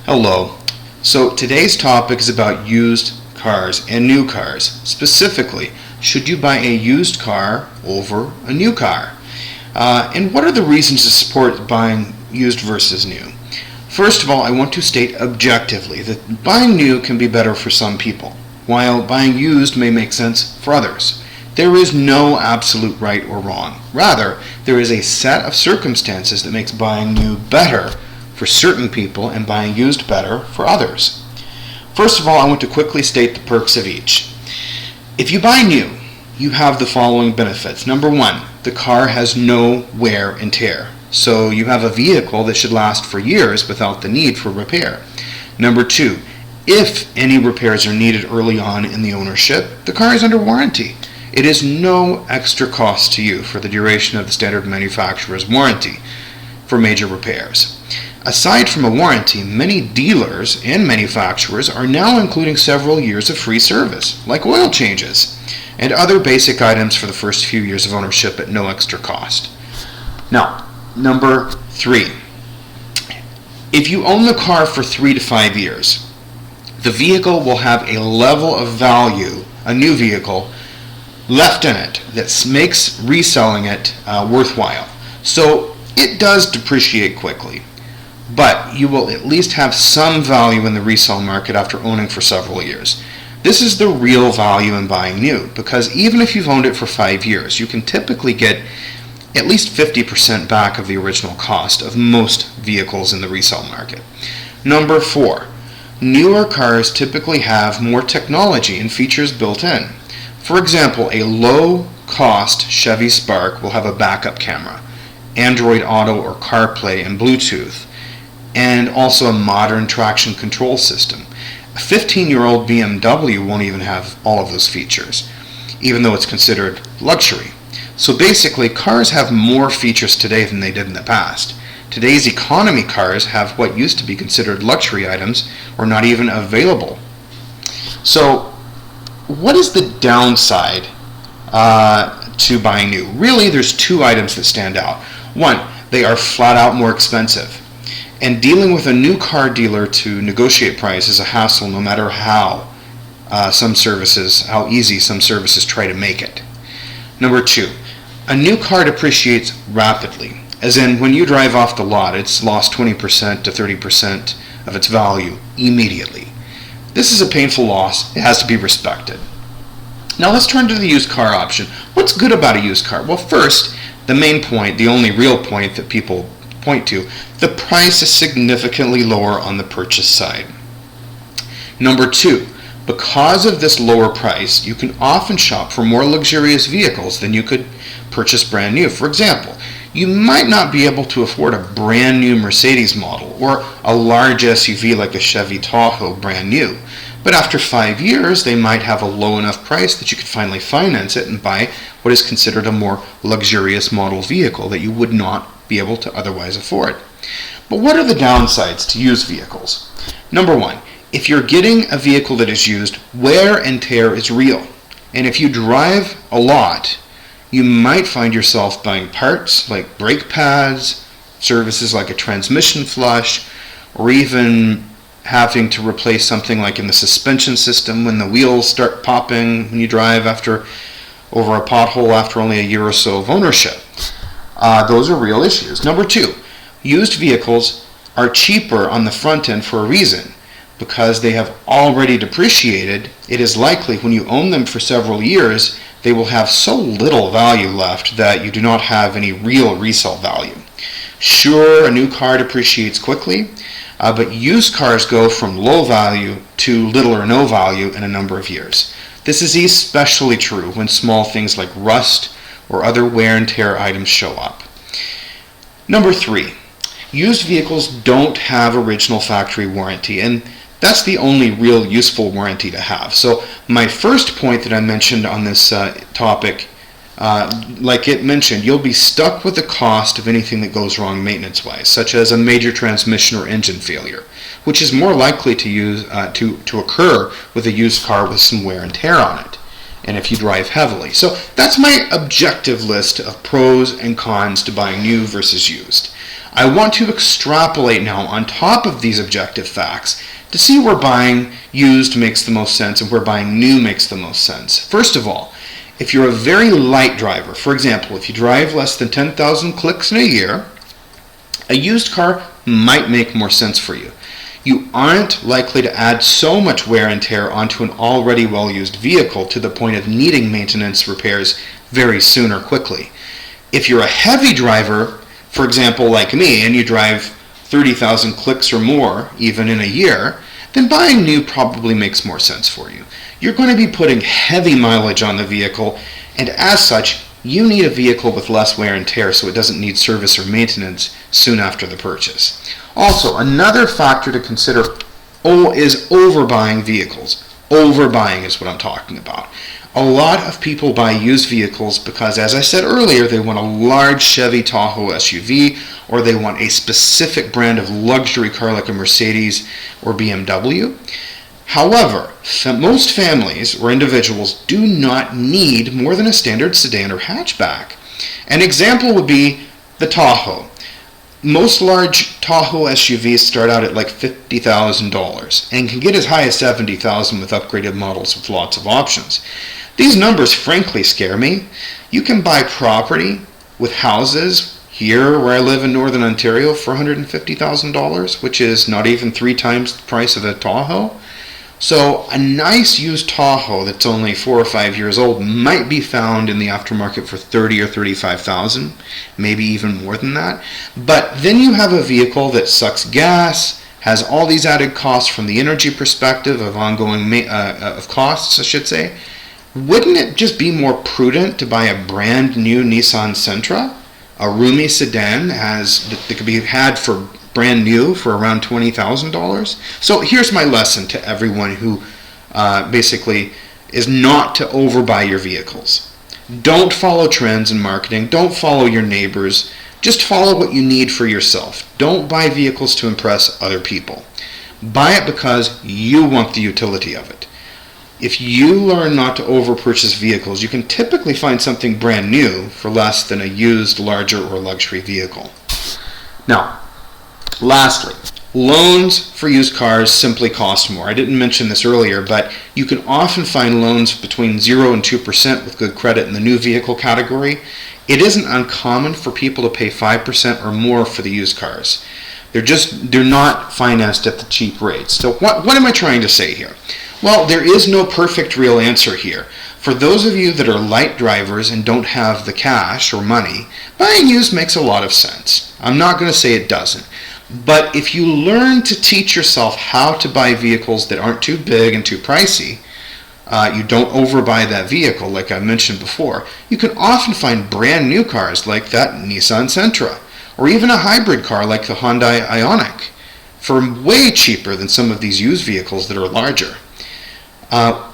Hello. So today's topic is about used cars and new cars. Specifically, should you buy a used car over a new car? And what are the reasons to support buying used versus new? First of all, I want to state objectively that buying new can be better for some people, while buying used may make sense for others. There is no absolute right or wrong. Rather, there is a set of circumstances that makes buying new better for certain people and buying used better for others. First of all, I want to quickly state the perks of each. If you buy new, you have the following benefits. Number one, the car has no wear and tear. So you have a vehicle that should last for years without the need for repair. Number two, if any repairs are needed early on in the ownership, the car is under warranty. It is no extra cost to you for the duration of the standard manufacturer's warranty for major repairs. Aside from a warranty, many dealers and manufacturers are now including several years of free service, like oil changes, and other basic items for the first few years of ownership at no extra cost. Now, number three, if you own the car for 3 to 5 years, the vehicle will have a level of value, a new vehicle, left in it that makes reselling it worthwhile. So it does depreciate quickly, but you will at least have some value in the resale market after owning for several years. This is the real value in buying new, because even if you've owned it for 5 years, you can typically get at least 50% back of the original cost of most vehicles in the resale market. Number four, newer cars typically have more technology and features built in. For example, a low-cost Chevy Spark will have a backup camera, Android Auto or CarPlay and Bluetooth, and also a modern traction control system. A 15-year-old BMW won't even have all of those features, even though it's considered luxury. So basically, cars have more features today than they did in the past. Today's economy cars have what used to be considered luxury items or not even available. So what is the downside to buying new? Really, there's two items that stand out. One, they are flat out more expensive. And dealing with a new car dealer to negotiate price is a hassle no matter how easy some services try to make it. Number two, a new car depreciates rapidly. As in, when you drive off the lot, it's lost 20% to 30% of its value immediately. This is a painful loss. It has to be respected. Now let's turn to the used car option. What's good about a used car? Well, first, the main point, the only real point that people point to, the price is significantly lower on the purchase side. Number two, because of this lower price, you can often shop for more luxurious vehicles than you could purchase brand new. For example, you might not be able to afford a brand new Mercedes model or a large SUV like a Chevy Tahoe brand new. But after 5 years, they might have a low enough price that you could finally finance it and buy what is considered a more luxurious model vehicle that you would not be able to otherwise afford. But what are the downsides to used vehicles? Number one, if you're getting a vehicle that is used, wear and tear is real. And if you drive a lot, you might find yourself buying parts like brake pads, services like a transmission flush, or even having to replace something like in the suspension system when the wheels start popping when you drive over a pothole after only a year or so of ownership. Those are real issues. Number two, used vehicles are cheaper on the front end for a reason. Because they have already depreciated, it is likely when you own them for several years, they will have so little value left that you do not have any real resale value. Sure, a new car depreciates quickly, but used cars go from low value to little or no value in a number of years. This is especially true when small things like rust or other wear and tear items show up. Number three, used vehicles don't have original factory warranty, and that's the only real useful warranty to have. So my first point that I mentioned on this topic, like it mentioned, you'll be stuck with the cost of anything that goes wrong maintenance-wise, such as a major transmission or engine failure, which is more likely to occur with a used car with some wear and tear on it, and if you drive heavily. So that's my objective list of pros and cons to buying new versus used. I want to extrapolate now on top of these objective facts to see where buying used makes the most sense and where buying new makes the most sense. First of all, if you're a very light driver, for example, if you drive less than 10,000 clicks in a year, a used car might make more sense for you. You aren't likely to add so much wear and tear onto an already well-used vehicle to the point of needing maintenance repairs very soon or quickly. If you're a heavy driver, for example, like me, and you drive 30,000 clicks or more, even in a year, then buying new probably makes more sense for you. You're going to be putting heavy mileage on the vehicle, and as such, you need a vehicle with less wear and tear so it doesn't need service or maintenance soon after the purchase. Also, another factor to consider is overbuying vehicles. Overbuying is what I'm talking about. A lot of people buy used vehicles because, as I said earlier, they want a large Chevy Tahoe SUV, or they want a specific brand of luxury car like a Mercedes or BMW. However, most families or individuals do not need more than a standard sedan or hatchback. An example would be the Tahoe. Most large Tahoe SUVs start out at like $50,000 and can get as high as $70,000 with upgraded models with lots of options. These numbers frankly scare me. You can buy property with houses here where I live in Northern Ontario for $150,000, which is not even 3 times the price of a Tahoe. So a nice used Tahoe that's only 4 or 5 years old might be found in the aftermarket for $30,000 or $35,000, maybe even more than that. But then you have a vehicle that sucks gas, has all these added costs from the energy perspective of ongoing costs, I should say. Wouldn't it just be more prudent to buy a brand new Nissan Sentra, a roomy sedan that could be had for brand new for around $20,000? So here's my lesson to everyone who basically is not to overbuy your vehicles. Don't follow trends in marketing. Don't follow your neighbors. Just follow what you need for yourself. Don't buy vehicles to impress other people. Buy it because you want the utility of it. If you learn not to over-purchase vehicles, you can typically find something brand new for less than a used, larger, or luxury vehicle. Now, lastly, loans for used cars simply cost more. I didn't mention this earlier, but you can often find loans between 0 and 2% with good credit in the new vehicle category. It isn't uncommon for people to pay 5% or more for the used cars. They're not financed at the cheap rates. So what am I trying to say here? Well, there is no perfect real answer here. For those of you that are light drivers and don't have the cash or money, buying used makes a lot of sense. I'm not going to say it doesn't. But if you learn to teach yourself how to buy vehicles that aren't too big and too pricey, you don't overbuy that vehicle like I mentioned before, you can often find brand new cars like that Nissan Sentra, or even a hybrid car like the Hyundai Ioniq, for way cheaper than some of these used vehicles that are larger.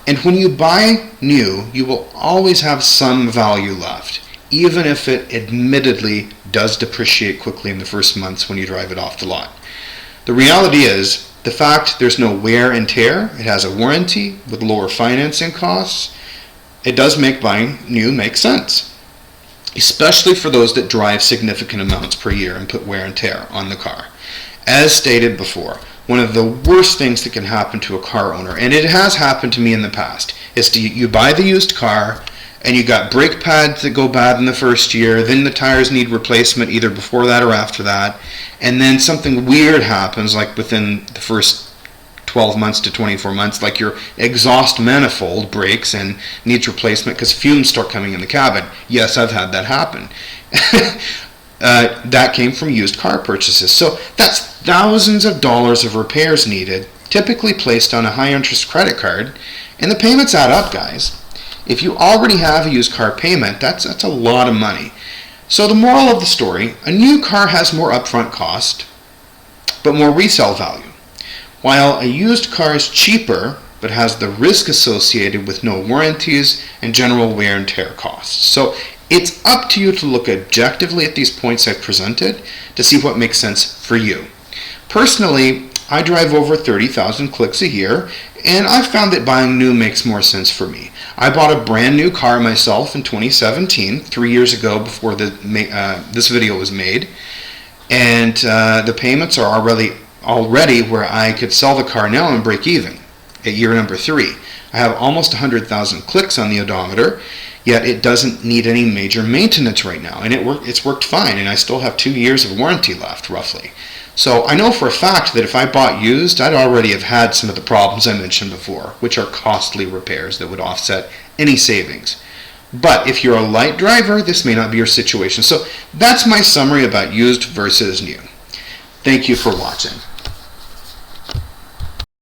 And when you buy new, you will always have some value left, even if it admittedly does depreciate quickly in the first months when you drive it off the lot. The reality is, the fact there's no wear and tear, it has a warranty with lower financing costs, it does make buying new make sense, especially for those that drive significant amounts per year and put wear and tear on the car. As stated before, one of the worst things that can happen to a car owner, and it has happened to me in the past, is you buy the used car and you got brake pads that go bad in the first year, then the tires need replacement either before that or after that, and then something weird happens like within the first 12 months to 24 months, like your exhaust manifold breaks and needs replacement because fumes start coming in the cabin. Yes, I've had that happen. That came from used car purchases. So that's thousands of dollars of repairs needed, typically placed on a high-interest credit card, and the payments add up, guys. If you already have a used car payment, that's a lot of money. So the moral of the story, a new car has more upfront cost, but more resale value, while a used car is cheaper, but has the risk associated with no warranties and general wear and tear costs. So it's up to you to look objectively at these points I've presented to see what makes sense for you. Personally, I drive over 30,000 clicks a year, and I've found that buying new makes more sense for me. I bought a brand new car myself in 2017, 3 years ago before this video was made, and the payments are already where I could sell the car now and break even at year number 3. I have almost 100,000 clicks on the odometer, yet it doesn't need any major maintenance right now, and it's worked fine, and I still have 2 years of warranty left, roughly. So I know for a fact that if I bought used, I'd already have had some of the problems I mentioned before, which are costly repairs that would offset any savings. But if you're a light driver, this may not be your situation. So that's my summary about used versus new. Thank you for watching.